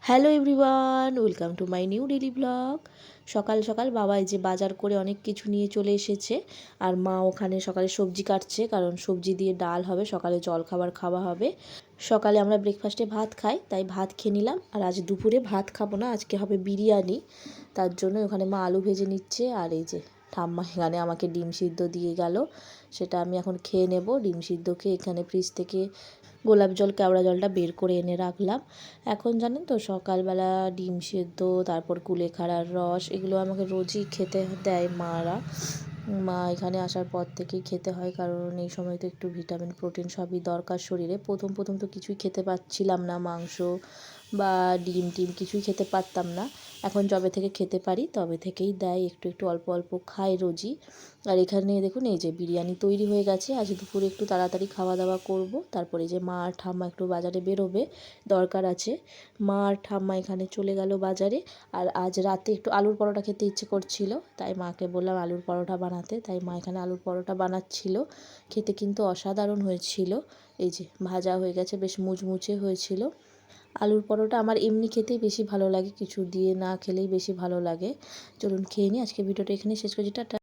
Hello everyone, welcome to my new daily blog. সকাল সকাল বাবা এই যে বাজার করে অনেক কিছু নিয়ে চলে এসেছে। আর মা ওখানে সকালে সবজি কাটছে, কারণ সবজি দিয়ে ডাল হবে, সকালে জলখাবার খাওয়া হবে। সকালে আমরা ব্রেকফাস্টে ভাত খাই, তাই ভাত খেয়ে নিলাম। আর আজ দুপুরে ভাত খাবো না, আজকে হবে বিরিয়ানি। তার জন্য ওখানে মা আলু ভেজে নিচ্ছে। আর এই যে ঠাম্মা এখানে আমাকে ডিম সিদ্ধ দিয়ে গেল, সেটা আমি এখন খেয়ে নেব। ডিম সিদ্ধ খেয়ে এখানে ফ্রিজ থেকে গোলাপ জল, কেওড়া জলটা বের করে এনে রাখলাম। এখন জানেন তো সকালবেলা ডিম সেদ্ধ, তারপর কুলেখাড়ার রস, এগুলো আমাকে রোজই খেতে দেয় মারা। মা এখানে আসার পর থেকেই খেতে হয়, কারণ এই সময় তো একটু ভিটামিন প্রোটিন সবই দরকার শরীরে। প্রথম প্রথম তো কিছুই খেতে পাচ্ছিলাম না, মাংস বা ডিম টিম কিছুই খেতে পারতাম না। এখন যবে থেকে খেতে পারি তবে থেকেই দেয়, একটু একটু অল্প অল্প খাই রোজই। আর এখানে দেখুন এই যে বিরিয়ানি তৈরি হয়ে গেছে। আজ দুপুরে একটু তাড়াতাড়ি খাওয়া দাওয়া করব, তারপরে যে মা আর ঠাম্মা একটু বাজারে বেরোবে, দরকার আছে। মা আর ঠাম্মা এখানে চলে গেল বাজারে। আর আজ রাতে একটু আলুর পরোটা খেতে ইচ্ছে করছিল, তাই মাকে বললাম আলুর পরোটা বানাতে, তাই মা এখানে আলুর পরোটা বানাচ্ছিল। খেতে কিন্তু অসাধারণ হয়েছিল। এই যে ভাজা হয়ে গেছে, বেশ মুচমুচে হয়েছিল। আলুর পরোটা আমার এমনি খেতেই বেশি ভালো লাগে, কিছু দিয়ে না খেলেই বেশি ভালো লাগে। চলুন খেয়ে নিই। আজকে ভিডিওটা এখানে শেষ করছি, টাটা।